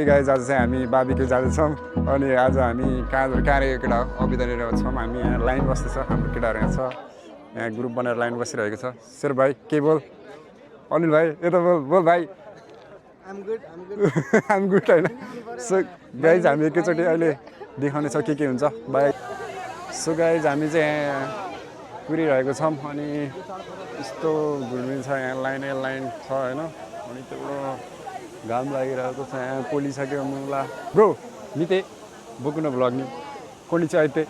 Guys आज चाहिँ हामी बाबीको जाँदैछौँ अनि आज हामी कहाँ केटा अभिधनेर छौँ हामी यहाँ लाइन बस्दैछ हाम्रो केटाहरू यहाँ छ यहाँ ग्रुप बनाएर लाइन बसिरहेको छ शेर भाइ के बोल अनिल भाइ यता बोल भाइ आम गुड होइन सो गाइज हामी एकैचोटि अहिले देखाउने छ के हुन्छ बाई सो गाइज हामी चाहिँ यहाँ कुरिरहेको छौँ अनि यस्तो घुर्मिल छ यहाँ लाइन छ होइन अनि त्यो घाम लागिरहेको छ यहाँ पोलिसक्यो मुला ब्रो मिते बोकु न भ्लग नि कोनी चाहिँ आइते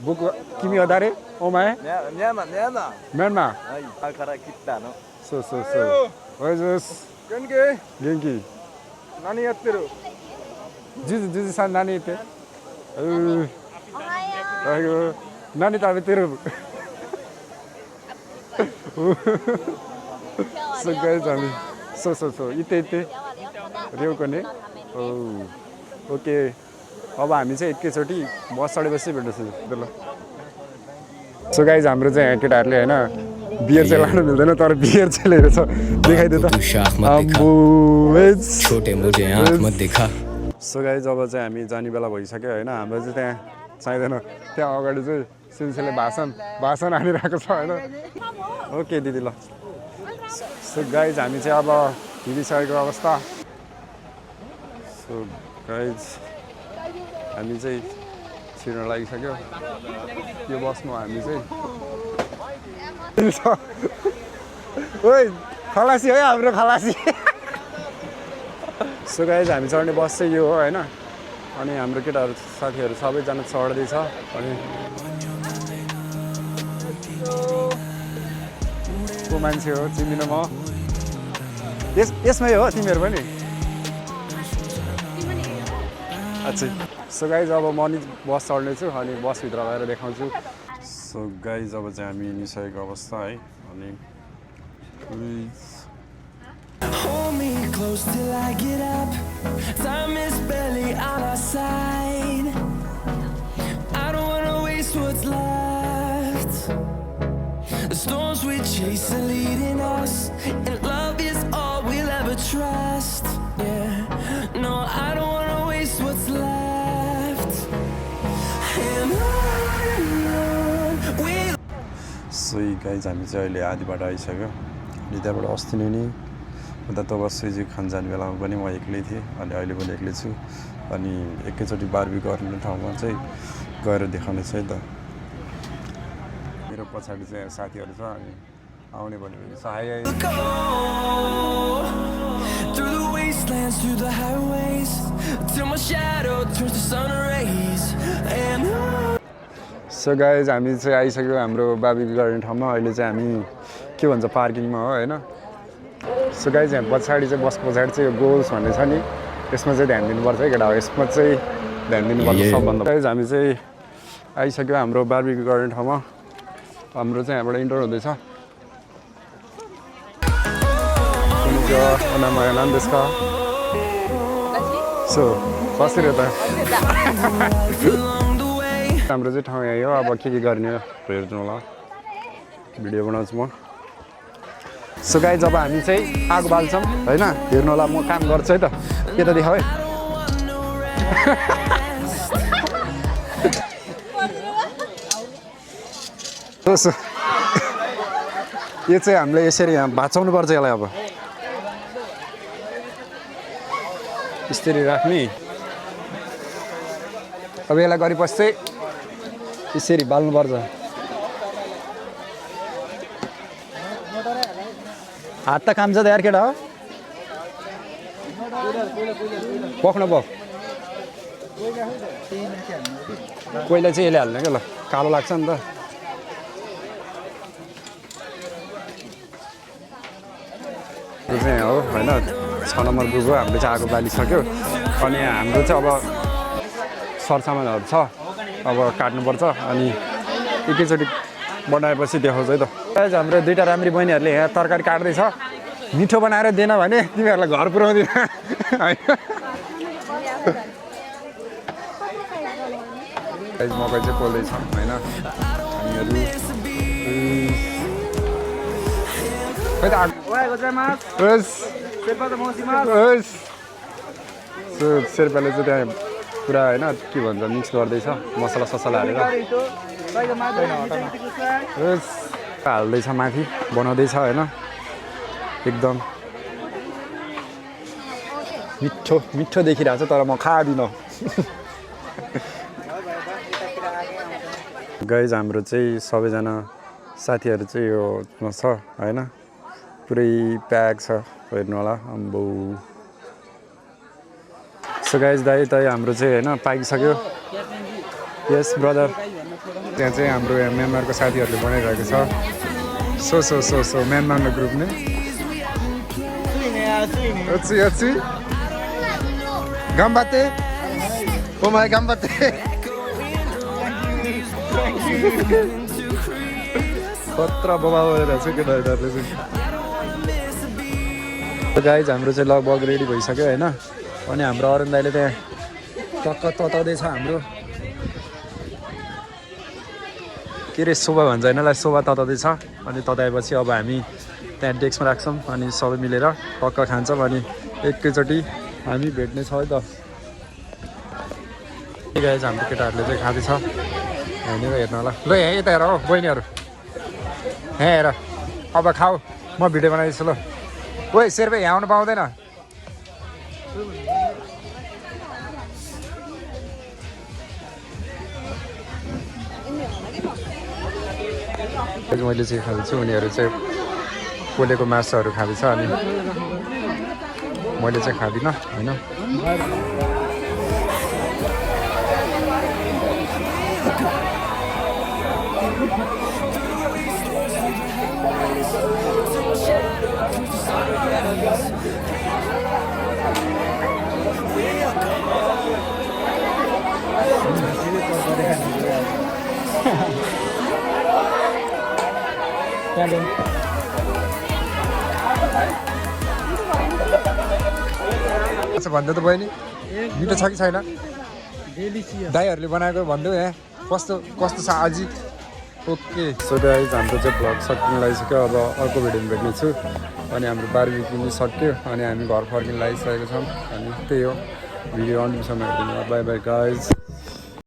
बोकु किमी अदारे ओमाए म्यानमा सो हजुर गेंकी नानी यत्तेरो जुजु सान नानी यत्ते नानी त अब तेरो सो गाइज हामी सो इते रेउको नि ओके अब हामी चाहिँ एकैचोटि बस चढेपछि भेट्दैछौँ ल सो गाइज हाम्रो चाहिँ यहाँ केटाहरूले होइन बियर चाहिँ लानु मिल्दैन तर बियर चाहिँ लिएर छ देखाइदियो त सो गाइज अब चाहिँ हामी जाने बेला भइसक्यो होइन हाम्रो चाहिँ त्यहाँ चाहिँदैन त्यहाँ अगाडि चाहिँ सिन्सेले भाषण हानिरहेको छ होइन ओके दिदी ल सो गाइज हामी चाहिँ अब हिँडिसकेको अवस्था सो गाइज हामी चाहिँ छिर्न लागिसक्यो यो बसमा हामी चाहिँ ओइ खलासी है हाम्रो खलासी सो गाइज हामी चढ्ने बस चाहिँ यो हो होइन अनि हाम्रो केटाहरू साथीहरू सबैजना चढ्दैछ अनि को मान्छे हो चिन्दिनँ म यसमै हो तिमीहरू पनि अच्छा सो गाइज अब म नि बस चढ्नेछु अनि बसभित्र गएर देखाउँछु सो गाइज अब चाहिँ हामी हिँडिसकेको अवस्था है अनि Hold me close till I get up. Time is barely on our side. I don't wanna waste what's left. The storms we chase are leading us, and love is all we'll ever trust. Yeah, no, I don't wanna waste what's left. And on we'll. So guys, हामी चाहिँ अहिले आधी बाटो आइसक्यो अनि त्यहाँबाट अस्ति नै नि उता तब सुजी खान जाने बेलामा पनि म एक्लै थिएँ अनि अहिले पनि एक्लै छु अनि एकैचोटि बारबी गर्ने ठाउँमा चाहिँ गएर देखाउने छ है त मेरो पछाडि चाहिँ साथीहरू छ अनि आउने भनेको सहाय सो गाइज हामी चाहिँ आइसक्यो हाम्रो बाबीको गर्ने ठाउँमा अहिले चाहिँ हामी के भन्छ पार्किङमा हो होइन सो गाइज यहाँ पछाडि चाहिँ बस पछाडि चाहिँ यो गोल्स भन्ने छ नि यसमा चाहिँ ध्यान दिनुपर्छ है केटा हो यसमा चाहिँ ध्यान दिनुपर्छ सबभन्दा गाइज हामी चाहिँ आइसक्यो हाम्रो बार्बीक्यू गर्ने ठाउँमा हाम्रो चाहिँ यहाँबाट इन्टर हुँदैछ सो कसरी त हाम्रो चाहिँ ठाउँ यही हो अब के गर्ने हेर्नु होला भिडियो बनाउँछु म सो गाइज अब हामी चाहिँ आगो बाल्छौँ होइन हेर्नु होला म काम गर्छु है त के त देखाऊ है यो चाहिँ हामीले यसरी यहाँ भाँचाउनु पर्छ यसलाई अब यसरी राख्ने अब यसलाई गरेपछि चाहिँ यसरी बाल्नुपर्छ हात त काम छ त यार केटा हो पक्न पक कोइला चाहिँ यसले हाल्ने क्या ल कालो लाग्छ नि त यो चाहिँ हो होइन 6 नम्बर ग्रुप हो हाम्रो चाहिँ आगो बालिसक्यो अनि हाम्रो चाहिँ अब सरसामानहरू छ अब काट्नुपर्छ अनि एकैचोटि बनाएपछि देखाउँछ है त हाम्रो दुईवटा राम्री बहिनीहरूले यहाँ तरकारी काट्दैछ मिठो बनाएर दिएन भने तिमीहरूलाई घर पुऱ्याउँदिन मकै चाहिँ पोल्दैछ होइन हामीहरू शेर्पाले चाहिँ त्यहाँ पुरा होइन के भन्छ मिक्स गर्दैछ मसला ससला हालेर हाल्दैछ माथि बनाउँदैछ होइन एकदम मिठो मिठो देखिरहेको छ तर म खादिनँ गाइज हाम्रो चाहिँ सबैजना साथीहरू चाहिँ यो छ होइन पुरै प्याक छ हेर्नु होला अम्बो सो गाइज दाइ हाम्रो चाहिँ होइन पाकिसक्यो यस ब्रदर त्यहाँ चाहिँ हाम्रो म्यानमारको साथीहरूले बनाइरहेको छ सो सो सो सो म्यानमारको ग्रुप नै गम्बाते ओ माई गम्बाते खतरा बबा भएर चाहिँ केटाहरूले चाहिँ गाइज हाम्रो चाहिँ लगभग रेडी भइसक्यो होइन अनि हाम्रो अरुण दाइले त्यहाँ टक्क तताउँदैछ हाम्रो के अरे शोभा भन्छ यिनीहरूलाई शोभा तताउँदैछ अनि तताएपछि अब हामी त्यहाँ डेस्कमा राख्छौँ अनि सबै मिलेर टक्क खान्छौँ अनि एकैचोटि हामी भेट्ने छ है त गाइज हाम्रो केटाहरूले चाहिँ खाँदैछ हेर्नु होला ल यहाँ यता हेर हौ बहिनीहरू यहाँ हेर अब खाऊ म भिडियो बनाइदिन्छु ल ओइ शेर्पा यहाँ आउनु पाउँदैन मैले चाहिँ खाँदैछु उनीहरू चाहिँ पोलेको मासुहरू खाँदैछ अनि मैले चाहिँ खाँदिनँ होइन भन्दै त बहिनी मिठो छ कि छैन दाइहरूले बनाएको भनिदेऊ यहाँ कस्तो कस्तो छ अझै ओके सो गाइज हाम्रो चाहिँ भ्लग सकिन लागिसक्यो अब अर्को भिडियोमा भेट्ने छु अनि हाम्रो बारबेक्यू पनि सक्यो अनि हामी घर फर्किन लागिसकेको छौँ अनि त्यही हो भिडियो अन्तिमसम्म हेरिदिनु बाई बाई गाइज